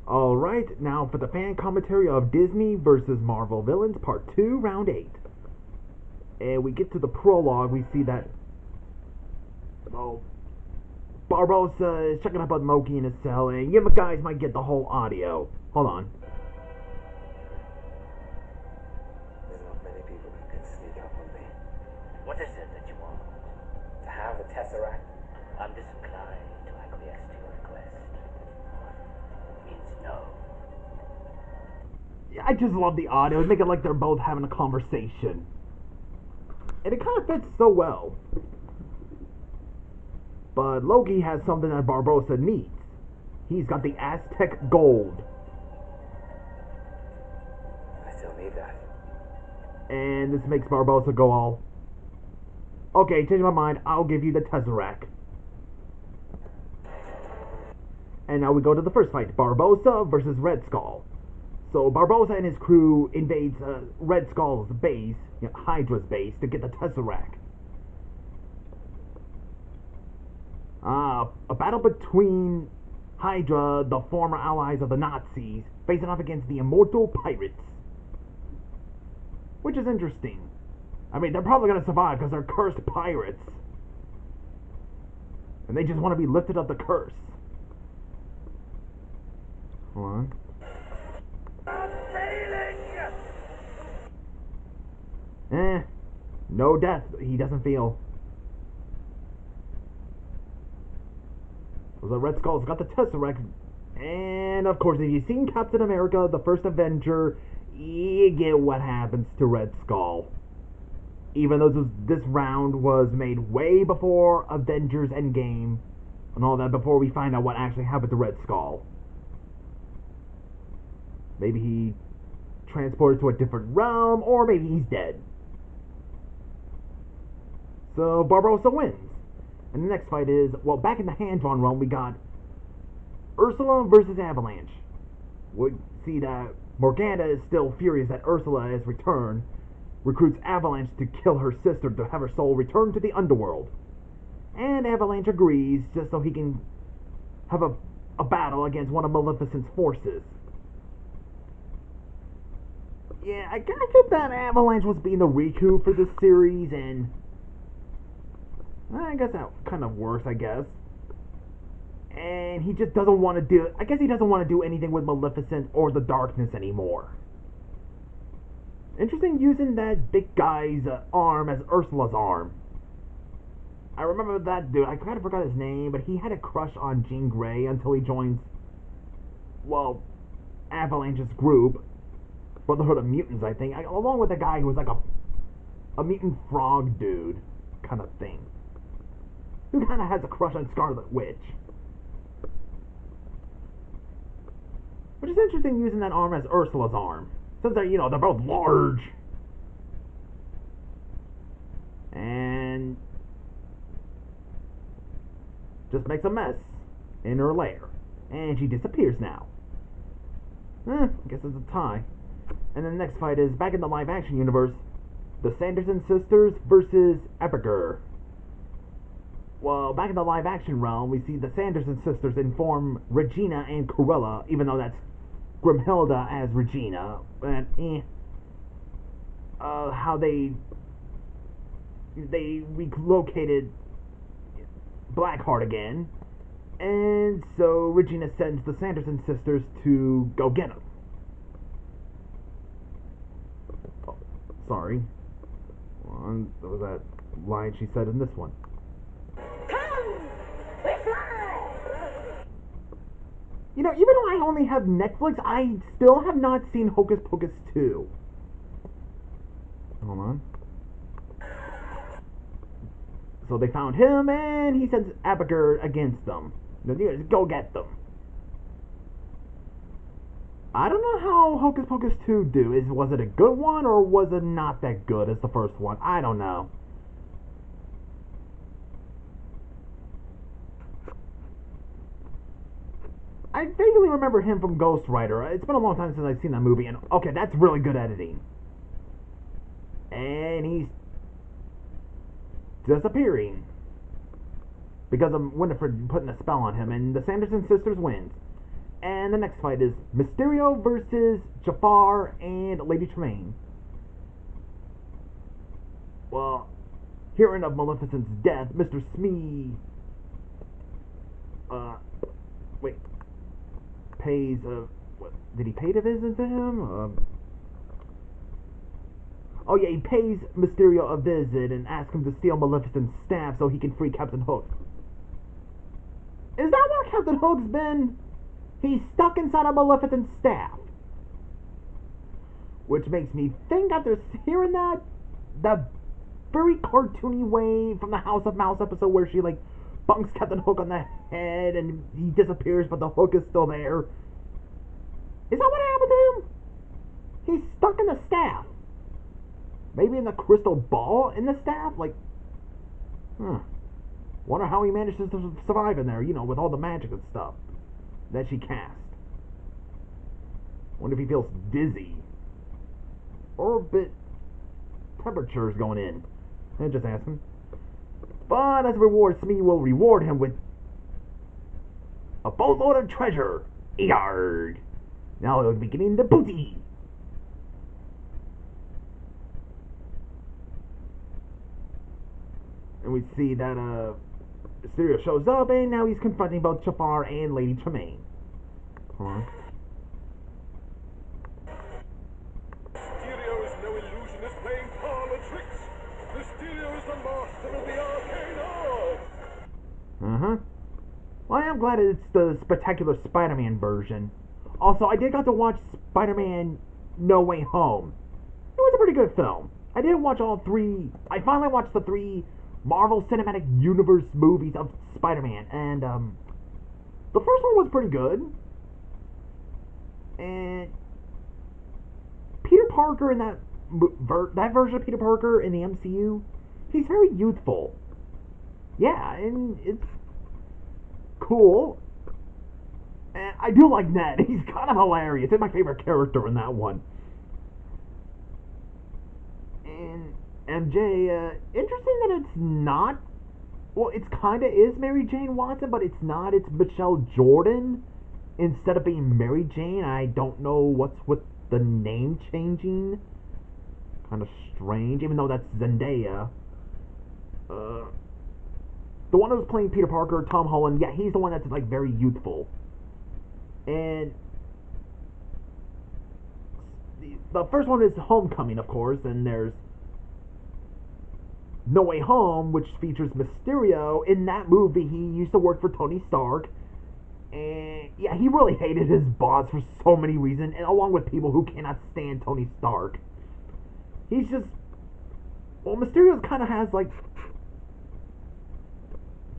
Alright, now for the fan commentary of Disney versus Marvel Villains Part 2, Round 8. And we get to the prologue, we see that, well, Barbosa is checking up on Loki in his cell, and you guys might get the whole audio. Hold on. There's not many people who can sneak up on me. What is it that you want? To have the Tesseract? I'm disinclined to acquiesce to your request. Means no. Yeah, I just love the audio. Make it like they're both having a conversation. And it kind of fits so well. But Loki has something that Barbosa needs. He's got the Aztec gold. I still need that. And this makes Barbosa go all, okay, change my mind, I'll give you the Tesseract. And now we go to the first fight, Barbosa versus Red Skull. So Barbosa and his crew invades Red Skull's base, Hydra's base, to get the Tesseract. A battle between Hydra, the former allies of the Nazis, facing off against the immortal pirates. Which is interesting. I mean, they're probably going to survive because they're cursed pirates. And they just want to be lifted of the curse. Hold on. I'm failing! No death. He doesn't feel. So the Red Skull's got the Tesseract. And, of course, if you've seen Captain America, the first Avenger, you get what happens to Red Skull. Even though this round was made way before Avengers Endgame and all that, before we find out what actually happened to Red Skull. Maybe he transported to a different realm, or maybe he's dead. So Barbosa wins. And the next fight is, well, back in the hand-drawn realm, we got Ursula versus Avalanche. We see that Morgana is still furious that Ursula has returned, recruits Avalanche to kill her sister to have her soul return to the underworld. And Avalanche agrees just so he can have a battle against one of Maleficent's forces. Yeah, I kinda get that Avalanche was being the Riku for this series, and I guess that kind of works, I guess. And he just doesn't want to do, I guess he doesn't want to do anything with Maleficent or the Darkness anymore. Interesting using that big guy's arm as Ursula's arm. I remember that dude, I kind of forgot his name, but he had a crush on Jean Grey until he joins, well, Avalanche's group, Brotherhood of Mutants, I think, along with a guy who was like a mutant frog dude kind of thing. Who kind of has a crush on Scarlet Witch. Which is interesting using that arm as Ursula's arm. Since they're, they're both large. And just makes a mess in her lair. And she disappears now. I guess it's a tie. And then the next fight is, back in the live-action universe, the Sanderson sisters versus Epicure. Well, back in the live-action realm, we see the Sanderson sisters inform Regina and Cruella, even though that's Grimhilda as Regina, but how they relocated Blackheart again, and so Regina sends the Sanderson sisters to go get him. Oh, sorry. What was that line she said in this one? Even though I only have Netflix, I still have not seen Hocus Pocus 2. Hold on. So they found him, and he sends Epicure against them. Go get them. I don't know how Hocus Pocus 2 was it a good one, or was it not that good as the first one? I don't know. I vaguely remember him from Ghost Rider. It's been a long time since I've seen that movie, and okay, that's really good editing. And he's disappearing because of Winifred putting a spell on him, and the Sanderson sisters wins. And the next fight is Mysterio versus Jafar and Lady Tremaine. Well, hearing of Maleficent's death, Mr. Smee, pays, what, did he pay to visit him? Oh yeah, he pays Mysterio a visit and asks him to steal Maleficent's staff so he can free Captain Hook. Is that where Captain Hook's been? He's stuck inside of Maleficent's staff. Which makes me think, after hearing that very cartoony way from the House of Mouse episode where she, like, bunks Captain Hook on the head and he disappears but the hook is still there. Is that what happened to him? He's stuck in the staff. Maybe in the crystal ball in the staff? Like, wonder how he manages to survive in there, you know, with all the magic and stuff that she cast. Wonder if he feels dizzy. Or a bit temperature's going in. And just ask him. But as a reward, Smee will reward him with a boatload of treasure. Yarg! Now he'll be getting the booty. And we see that Mysterio shows up, and now he's confronting both Jafar and Lady Tremaine. Mysterio is no illusionist playing parlor tricks. Mysterio is the master of the arcane art. Well, I am glad it's the spectacular Spider-Man version. Also, I did got to watch Spider-Man No Way Home. It was a pretty good film. I did watch all three. I finally watched the 3 Marvel Cinematic Universe movies of Spider-Man, and the first one was pretty good. And Peter Parker in that version of Peter Parker in the MCU, he's very youthful. Yeah, and it's cool. And I do like Ned. He's kind of hilarious. He's my favorite character in that one. And MJ, interesting that it's not, well, it's kind of is Mary Jane Watson, but it's not. It's Michelle Jordan instead of being Mary Jane. I don't know what's with the name changing. Kind of strange, even though that's Zendaya. The one who's playing Peter Parker, Tom Holland, yeah, he's the one that's, like, very youthful. And the first one is Homecoming, of course, and there's No Way Home, which features Mysterio. In that movie, he used to work for Tony Stark, and yeah, he really hated his boss for so many reasons, and along with people who cannot stand Tony Stark. He's just, well, Mysterio kind of has, like,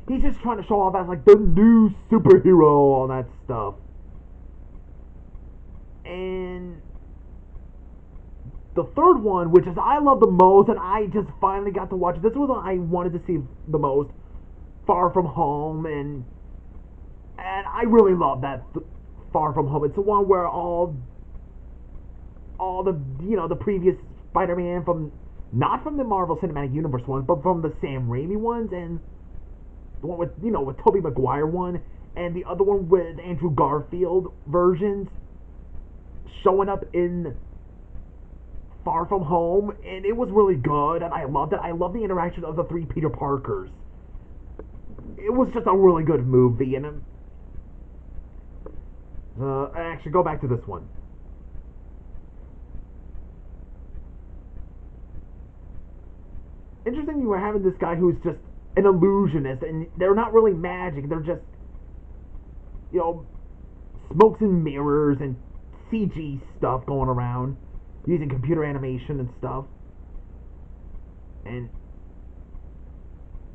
he's just trying to show off as, like, the new superhero, all that stuff. And the third one, which is I love the most, and I just finally got to watch it. This was what I wanted to see the most, Far From Home, and I really love that Far From Home. It's the one where all the, you know, the previous Spider-Man from, not from the Marvel Cinematic Universe ones, but from the Sam Raimi ones, and the one with, you know, with Tobey Maguire one, and the other one with Andrew Garfield versions showing up in Far From Home, and it was really good, and I loved it. I love the interaction of the 3 Peter Parkers. It was just a really good movie, and actually, go back to this one. Interesting, you were having this guy who's just an illusionist, and they're not really magic, they're just, you know, smokes and mirrors and CG stuff going around, using computer animation and stuff. And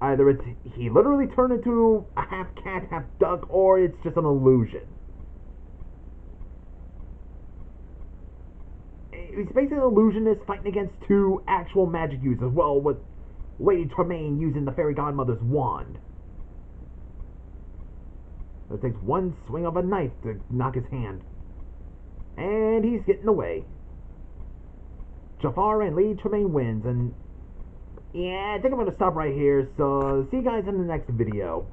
either it's he literally turned into a half cat, half duck, or it's just an illusion. He's basically an illusionist fighting against 2 actual magic users, well, with Lady Tremaine using the fairy godmother's wand. It takes one swing of a knife to knock his hand. And he's getting away. Jafar and Lady Tremaine wins, and yeah, I think I'm going to stop right here, so see you guys in the next video.